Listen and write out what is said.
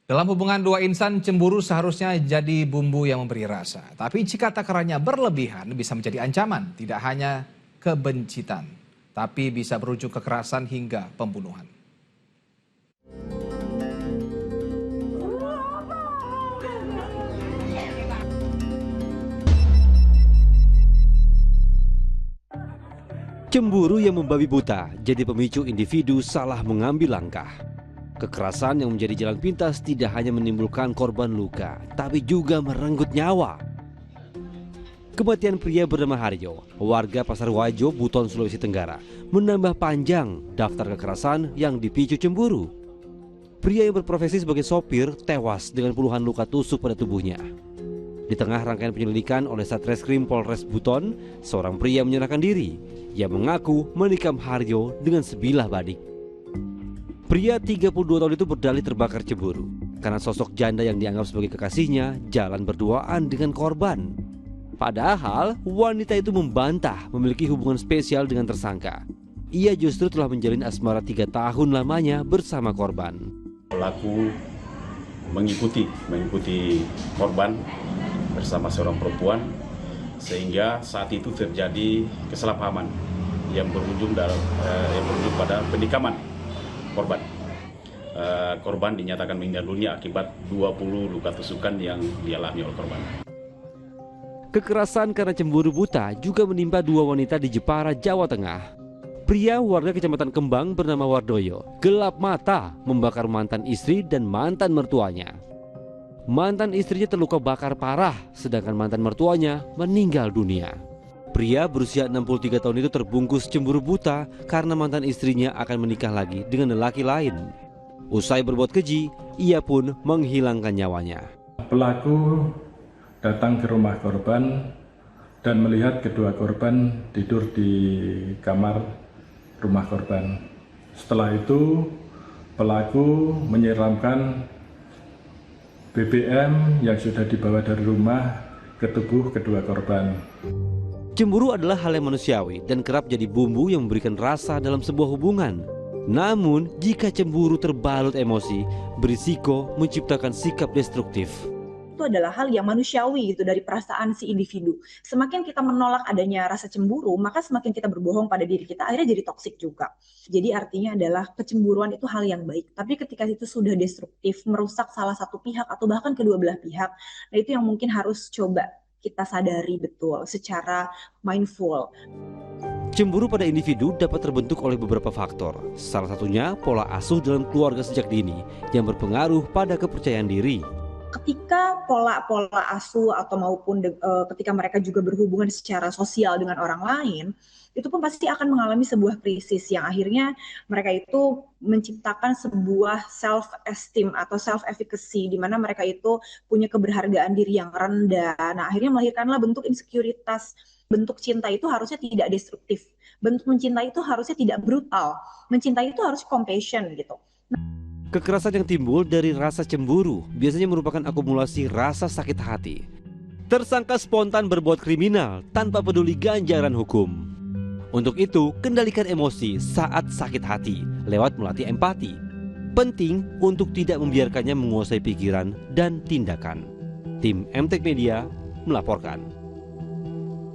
Dalam hubungan dua insan, cemburu seharusnya jadi bumbu yang memberi rasa. Tapi jika takarannya berlebihan, bisa menjadi ancaman. Tidak hanya kebencian, tapi bisa berujung kekerasan hingga pembunuhan. Cemburu yang membabi buta jadi pemicu individu salah mengambil langkah. Kekerasan yang menjadi jalan pintas tidak hanya menimbulkan korban luka, tapi juga merenggut nyawa. Kematian pria bernama Haryo, warga Pasar Wajo, Buton, Sulawesi Tenggara, menambah panjang daftar kekerasan yang dipicu cemburu. Pria yang berprofesi sebagai sopir tewas dengan puluhan luka tusuk pada tubuhnya. Di tengah rangkaian penyelidikan oleh Satreskrim Polres Buton, seorang pria menyerahkan diri. Ia mengaku menikam Haryo dengan sebilah badik. Pria 32 tahun itu berdalih terbakar cemburu karena sosok janda yang dianggap sebagai kekasihnya jalan berduaan dengan korban. Padahal wanita itu membantah memiliki hubungan spesial dengan tersangka. Ia justru telah menjalin asmara 3 tahun lamanya bersama korban. Pelaku mengikuti korban bersama seorang perempuan, sehingga saat itu terjadi kesalahpahaman yang berujung pada penikaman korban. Korban dinyatakan meninggal dunia akibat 20 luka tusukan yang dialami oleh korban. Kekerasan karena cemburu buta juga menimpa 2 wanita di Jepara, Jawa Tengah. Pria warga Kecamatan Kembang bernama Wardoyo gelap mata membakar mantan istri dan mantan mertuanya. Mantan istrinya terluka bakar parah, sedangkan mantan mertuanya meninggal dunia. Pria berusia 63 tahun itu terbungkus cemburu buta karena mantan istrinya akan menikah lagi dengan lelaki lain. Usai berbuat keji, ia pun menghilangkan nyawanya. Pelaku datang ke rumah korban dan melihat kedua korban tidur di kamar rumah korban. Setelah itu, pelaku menyiramkan BBM yang sudah dibawa dari rumah ke tubuh kedua korban. Cemburu adalah hal yang manusiawi dan kerap jadi bumbu yang memberikan rasa dalam sebuah hubungan. Namun, jika cemburu terbalut emosi, berisiko menciptakan sikap destruktif. Itu adalah hal yang manusiawi gitu dari perasaan si individu. Semakin kita menolak adanya rasa cemburu, maka semakin kita berbohong pada diri kita, akhirnya jadi toksik juga. Jadi artinya adalah kecemburuan itu hal yang baik. Tapi ketika itu sudah destruktif, merusak salah satu pihak atau bahkan kedua belah pihak, nah itu yang mungkin harus coba kita sadari betul secara mindful. Cemburu pada individu dapat terbentuk oleh beberapa faktor. Salah satunya pola asuh dalam keluarga sejak dini yang berpengaruh pada kepercayaan diri. Ketika pola asuh atau maupun ketika mereka juga berhubungan secara sosial dengan orang lain, itu pun pasti akan mengalami sebuah krisis yang akhirnya mereka itu menciptakan sebuah self esteem atau self efficacy di mana mereka itu punya keberhargaan diri yang rendah. Nah, akhirnya melahirkanlah bentuk insekuritas. Bentuk cinta itu harusnya tidak destruktif. Bentuk mencintai itu harusnya tidak brutal. Mencintai itu harus compassion gitu. Kekerasan yang timbul dari rasa cemburu biasanya merupakan akumulasi rasa sakit hati. Tersangka spontan berbuat kriminal tanpa peduli ganjaran hukum. Untuk itu, kendalikan emosi saat sakit hati lewat melatih empati. Penting untuk tidak membiarkannya menguasai pikiran dan tindakan. Tim MTek Media melaporkan.